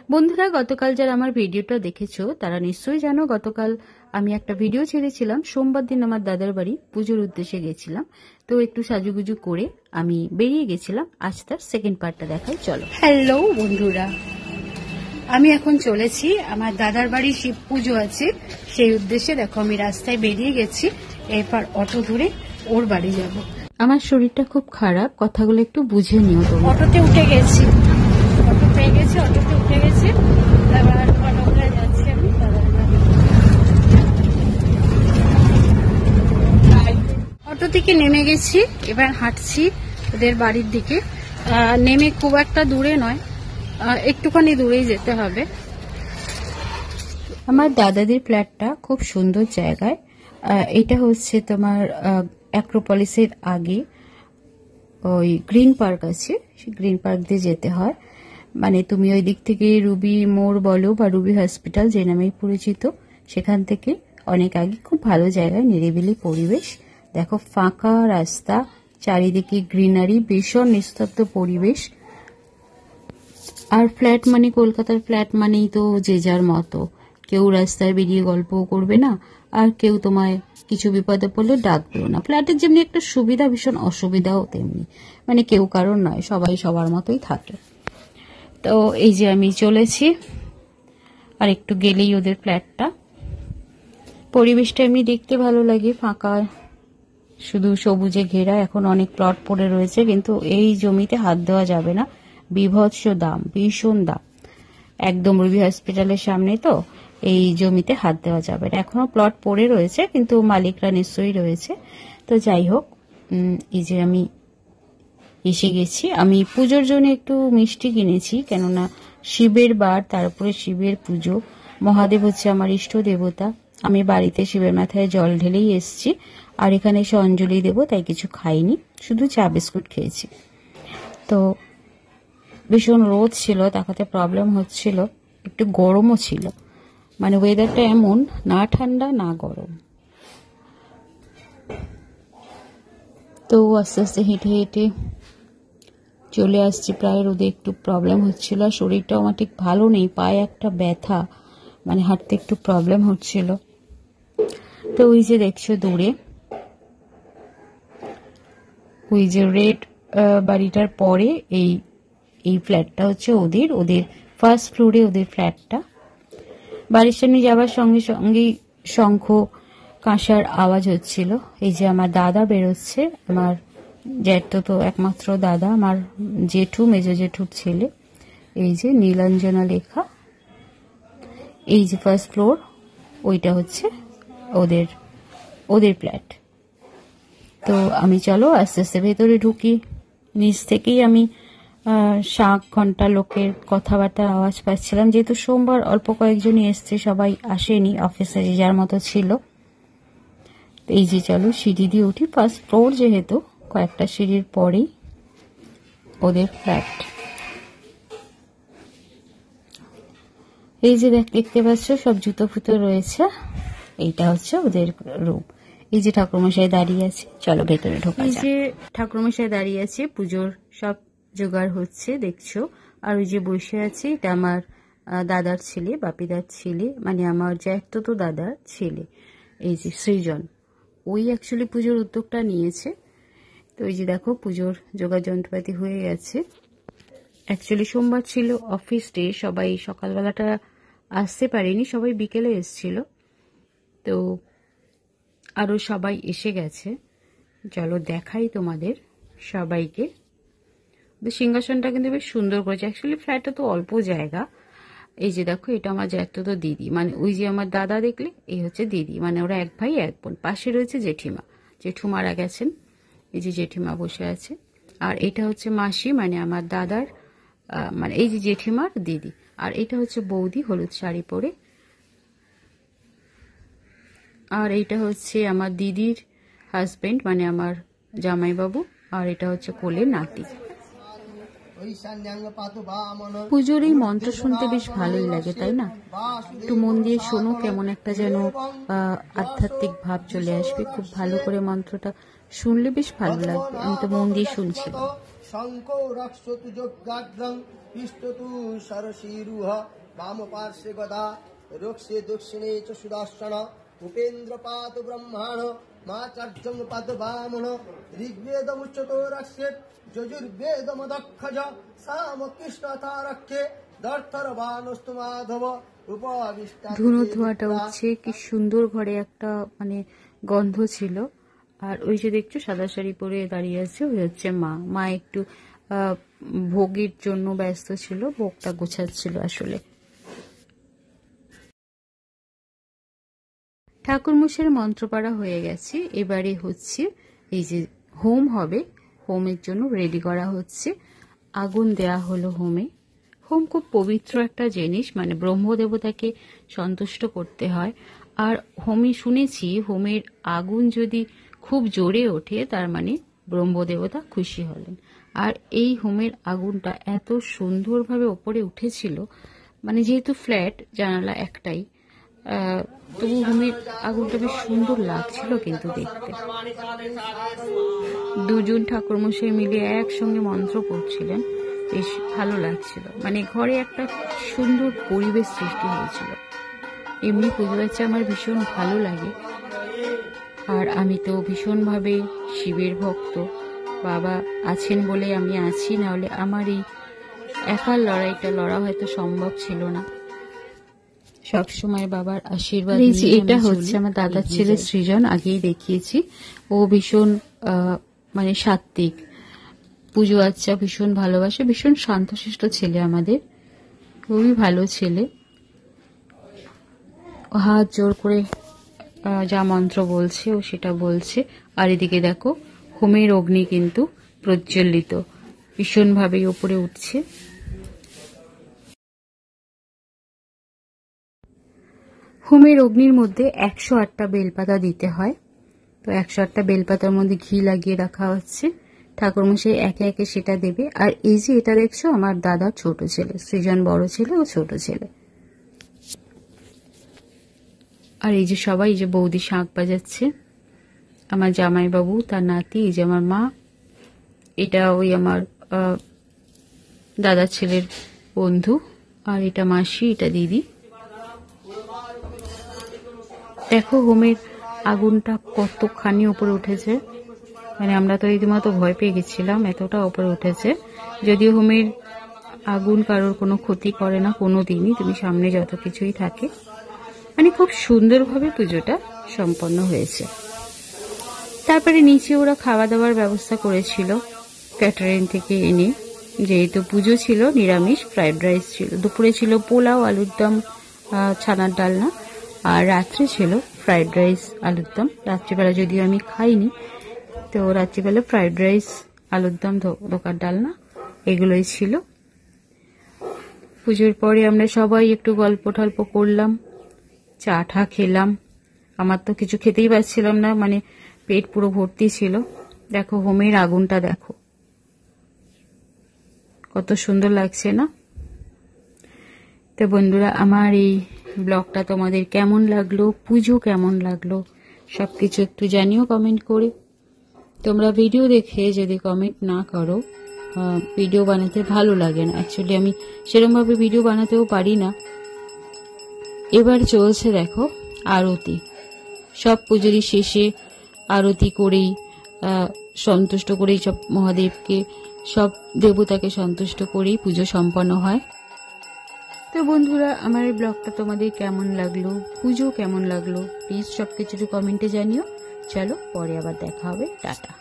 বন্ধুরা, গতকাল যারা আমার ভিডিওটা দেখেছো তারা নিশ্চয়ই জানো গতকাল আমি একটা ভিডিও ছেড়েছিলাম। সোমবার দিন আমার দাদার বাড়ি পুজোর উদ্দেশ্যে গেছিলাম, তো একটু সাজুগুজু করে আমি বেরিয়ে গেছিলাম। আজ তার সেকেন্ড পার্টটা দেখাই, চলো। হ্যালো বন্ধুরা, আমি এখন চলেছি আমার দাদার বাড়ি, শিব পুজো আছে, সেই উদ্দেশ্যে দেখো আমি রাস্তায় বেরিয়ে গেছি। এরপর অটো ধরে ওর বাড়ি যাব। আমার শরীরটা খুব খারাপ, কথাগুলো একটু বুঝে নিও। তো অটোতে উঠে গেছি, অটো পেয়ে গেছি, অটোতে উঠে গেছি। এবার অটো করে যাচ্ছি আমি দাদার বাড়ি। অটো থেকে নেমে গেছি, এবার হাঁটছি ওদের বাড়ির দিকে। নেমে খুব একটা দূরে নয়, একটুখানি দূরেই যেতে হবে। আমার দাদাদের ফ্ল্যাটটা খুব সুন্দর জায়গায়। এটা হচ্ছে তোমার অ্যাক্রোপলিসের আগে ওই গ্রিন পার্ক আছে, সেই গ্রিন পার্ক দিয়ে যেতে হয়। মানে তুমি ওই দিক থেকে রুবি মোড় বলো বা রুবি হসপিটাল যে নামেই পরিচিত, সেখান থেকে অনেক আগে। খুব ভালো জায়গায়, নিরিবিলি পরিবেশ। দেখো ফাঁকা রাস্তা, চারিদিকে গ্রিনারি, ভীষণ নিস্তব্ধ পরিবেশ। আর ফ্ল্যাট মানে, কলকাতার ফ্ল্যাট মানেই তো যে যার মতো, কেউ রাস্তায় বেরিয়ে গল্পও করবে না, আর কেউ তোমায় কিছু বিপদে পড়লে ডাকবেও না। ফ্ল্যাটের যেমনি একটা সুবিধা, ভীষণ অসুবিধাও তেমনি। মানে কেউ কারোর নয়, সবাই সবার মতোই থাকে। তো এই যে আমি চলেছি, আর একটু গেলেই ওদের ফ্ল্যাটটা। পরিবেশটা এমনি দেখতে ভালো লাগে, ফাঁকা, শুধু সবুজে ঘেরা। এখন অনেক প্লট পড়ে রয়েছে, কিন্তু এই জমিতে হাত দেওয়া যাবে না, বিভৎস দাম, ভীষণ দাম। একদম রুবি হসপিটালের সামনে, তো এই জমিতে হাত দেওয়া যাবে না। এখনো প্লট পড়ে রয়েছে, কিন্তু মালিকরা নিশ্চয়ই রয়েছে। তো যাই হোক, এই যে আমি এসে গেছি। আমি পুজোর জন্য একটু মিষ্টি কিনেছি, কেননা শিবের বার, তারপরে শিবের পুজো। মহাদেব হচ্ছে আমার ইষ্ট দেবতা। আমি বাড়িতে শিবের মাথায় জল ঢেলেই এসছি, আর এখানে এসে অঞ্জলি দেবো, তাই কিছু খাইনি, শুধু চা বিস্কুট খেয়েছি। তো ভীষণ রোদ ছিল, তাকাতে প্রবলেম হচ্ছিল, একটু গরমও ছিল। মানে ওয়েদারটা এমন, না ঠান্ডা না গরম। তো আস্তে আস্তে হেঁটে হেঁটে চলে আসছি প্রায়। রোদে একটু প্রবলেম হচ্ছিল, আর শরীরটাও আমার ঠিক ভালো নেই, পায়ে একটা ব্যথা, মানে হাঁটতে একটু প্রবলেম হচ্ছিল। তো ওই যে দেখছো দূরে, ওই যে রেড বাড়িটার পরে এই ফ্ল্যাটটা হচ্ছে ওদের ফার্স্ট ফ্লোরে ওদের ফ্ল্যাটটা। বাড়ির সামনে যাওয়ার সঙ্গে সঙ্গেই শঙ্খ কাঁসার আওয়াজ হচ্ছিল। এই যে আমার দাদা বেরোচ্ছে, আমার জ্যাঠতো তো একমাত্র দাদা, আমার জেঠু, মেজ জেঠুর ছেলে। এই যে নীলাঞ্জনা লেখা, এই যে ফার্স্ট ফ্লোর, ওইটা হচ্ছে ওদের ফ্ল্যাট। তো আমি চলো আস্তে আস্তে ভেতরে ঢুকি। নিচ থেকেই আমি শাঁখ ঘন্টা লোকের কথাবার্তার আওয়াজ পাচ্ছিলাম। যেহেতু সোমবার অল্প কয়েকজনই এসছে, সবাই আসেনি, অফিসে যে যার মতো ছিল। এই যে চলো সিঁড়ি দিয়ে উঠি, ফার্স্ট ফ্লোর যেহেতু, কয়েকটা সিঁড়ির পরেই ওদের ফ্ল্যাট। এই যে দেখতে পাচ্ছ সব জুতো ফুতো রয়েছে, এইটা হচ্ছে ওদের রুম। এই যে ঠাকুরমশাই দাঁড়িয়ে আছে, চলো ভেতরে ঢোকা যাক। এই যে ঠাকুরমশাই দাঁড়িয়ে আছে, পুজোর সব জোগাড় হচ্ছে দেখছো। আর ওই যে বসে আছে, এটা আমার দাদার ছেলে, বাপিদার ছেলে, মানে আমার জ্যাঠতো দাদার ছেলে। এই যে সৃজন, ওই অ্যাকচুয়ালি পুজোর উদ্যোগটা নিয়েছে। তো এই যে দেখো পুজোর জোগাড় যন্ত্রপাতি হয়ে গেছে। অ্যাকচুয়ালি সোমবার ছিল অফিস ডে, সবাই সকালবেলাটা আসতে পারেনি, সবাই বিকেলে এসছিল। তো আরও সবাই এসে গেছে, চলো দেখাই তোমাদের সবাইকে। সিংহাসনটা কিন্তু বেশ সুন্দর করেছে। অ্যাকচুয়ালি ফ্ল্যাটটা তো অল্প জায়গা। এই যে দেখো, এটা আমার জ্যাঠতো দিদি, মানে ওই যে আমার দাদা দেখলে, এই হচ্ছে দিদি, মানে ওরা এক ভাই এক বোন। পাশে রয়েছে জেঠিমা, জেঠু মারা গেছেন, এই যে জেঠিমা বসে আছে। আর এটা হচ্ছে মাসি, মানে আমার দাদার, মানে এই যে জেঠিমার দিদি। আর এটা হচ্ছে বৌদি, হলুদ শাড়ি পরে। আর এইটা হচ্ছে আমার দিদির হাজবেন্ড, মানে আমার জামাইবাবু। আর এটা হচ্ছে কোলে নাতি। পুজোর এই মন্ত্র শুনতে বেশ ভালোই লাগে, তাই না? একটু মন দিয়ে শোনো, কেমন একটা যেন আধ্যাত্মিক ভাব চলে আসবে। খুব ভালো করে মন্ত্রটা শুনলে বেশ ভালো লাগবে। আমি তো মন দিয়ে শুনছিলাম। শঙ্কো রক্ষতু যজ্ঞাগ্রং পৃষ্ঠতু সরসীরুহ বাম পার্শ্বে গদা রক্ষে দক্ষিণে চ সুদর্শন উপেন্দ্রপাত ব্রহ্মাণ মাচার্যং পাদ বামন ঋগ্বেদমুচ্যতো রক্ষেত যজুর্বেদমদক্ষজ সাম কৃষ্ণ তারক্ষে দর্থর বানস্তু মাধব উপবিষ্টা। ধুনো ধোঁয়াটা উঠছে, কি সুন্দর। ঘরে একটা মানে গন্ধ ছিল। আর ওই যে দেখছো সাদা শাড়ি পরে দাঁড়িয়ে আছে, ওই হচ্ছে মা। মা একটু ভোগের জন্য ব্যস্ত ছিল, ভোগটা গোছাচ্ছিল আসলে। ঠাকুরমশাইয়ের মন্ত্র পড়া হয়ে গেছে। এবারে হচ্ছে এই যে হোম হবে, হোমের জন্য রেডি করা হচ্ছে। আগুন দেয়া হলো হোমে। হোম খুব পবিত্র একটা জিনিস, মানে ব্রহ্মদেবতাকে সন্তুষ্ট করতে হয়। আর হোমে শুনেছি হোমের আগুন যদি খুব জোরে ওঠে তার মানে ব্রহ্মদেবতা খুশি হলেন। আর এই হোমের আগুনটা এত সুন্দরভাবে ওপরে উঠেছিল, মানে যেহেতু ফ্ল্যাট, জানালা একটাই, তবু হোমের আগুনটা বেশ সুন্দর লাগছিল কিন্তু দেখতে। দুজন ঠাকুরমশাই মিলে একসঙ্গে মন্ত্র পড়ছিলেন, বেশ ভালো লাগছিল। মানে ঘরে একটা সুন্দর পরিবেশ সৃষ্টি হয়েছিল। এমনি পুজো বাচ্চা আমার ভীষণ ভালো লাগে। আর আমি তো ভীষণভাবে শিবের ভক্ত। বাবা আছেন বলে আমি আছি, নাহলে আমার এই একার লড়াইটা লড়া হয়তো সম্ভব ছিল না। সবসময় বাবার আশীর্বাদ। এটা হচ্ছে আমার দাদার ছেলে সৃজন, আগেই দেখিয়েছি। ও ভীষণ মানে সাত্ত্বিক, পুজো আচ্ছা ভীষণ ভালোবাসে, ভীষণ শান্তশিষ্ট ছেলে আমাদের, খুবই ভালো ছেলে। ও হাত জোর করে যা মন্ত্র বলছে ও সেটা বলছে। আর এদিকে দেখো হোমের অগ্নি কিন্তু প্রজ্বলিত, ভীষণভাবে উপরে উঠছে। হোমের অগ্নির মধ্যে 108টা বেলপাতা দিতে হয়। তো 108টা বেলপাতার মধ্যে ঘি লাগিয়ে রাখা হচ্ছে। ঠাকুরমশাই একে একে সেটা দেবে। আর এই যে এটা দেখছো আমার দাদার ছোট ছেলে, সৃজন বড় ছেলে ও ছোট ছেলে। আর এই যে সবাই, এই যে বৌদি শাঁখ বাজাচ্ছে, আমার জামাইবাবু, তার নাতি, এই যে আমার মা, এটা ওই আমার দাদার ছেলের বন্ধু, আর এটা মাসি, এটা দিদি। দেখো হোমের আগুনটা কতখানি উপরে উঠেছে, মানে আমরা তো রীতিমতো ভয় পেয়ে গেছিলাম, এতটা উপরে উঠেছে। যদিও হোমের আগুন কারোর কোনো ক্ষতি করে না কোনো দিনই, তুমি সামনে যত কিছুই থাকে। মানে খুব সুন্দরভাবে পুজোটা সম্পন্ন হয়েছে। তারপরে নিচে ওরা খাওয়া দাওয়ার ব্যবস্থা করেছিল ক্যাটারিং থেকে এনে, যেহেতু পুজো ছিল নিরামিষ। ফ্রাইড রাইস ছিল, দুপুরে ছিল পোলাও, আলুর দম, ছানার ডালনা, আর রাত্রে ছিল ফ্রাইড রাইস, আলুর দম। রাত্রিবেলা যদিও আমি খাইনি, তো রাত্রিবেলা ফ্রাইড রাইস, আলুর দম, ধোকার ডালনা এগুলোই ছিল। পুজোর পরে আমরা সবাই একটু গল্প টল্প করলাম, চা ঠা খেলাম। আমার তো কিছু খেতেই পারছিলাম না, মানে পেট পুরো ভর্তি ছিল। দেখো হোমের আগুনটা দেখো কত সুন্দর লাগছে না? তো বন্ধুরা, আমার এই ব্লগটা তোমাদের কেমন লাগলো, পুজো কেমন লাগলো, সবকিছু একটু জানিও কমেন্ট করে। তোমরা ভিডিও দেখে যদি কমেন্ট না করো, ভিডিও বানাতে ভালো লাগে না। অ্যাকচুয়ালি আমি সেরকমভাবে ভিডিও বানাতেও পারি না। এবার চলছে দেখো আরতি। সব পুজোরই শেষে আরতি করেই সন্তুষ্ট করেই, সব মহাদেবকে, সব দেবতাকে সন্তুষ্ট করেই পুজো সম্পন্ন হয়। তো বন্ধুরা, আমার এই ব্লগটা তোমাদের কেমন লাগলো, পুজো কেমন লাগলো, প্লিজ সবকিছু কমেন্টে জানিও। চলো পরে আবার দেখা হবে, টাটা।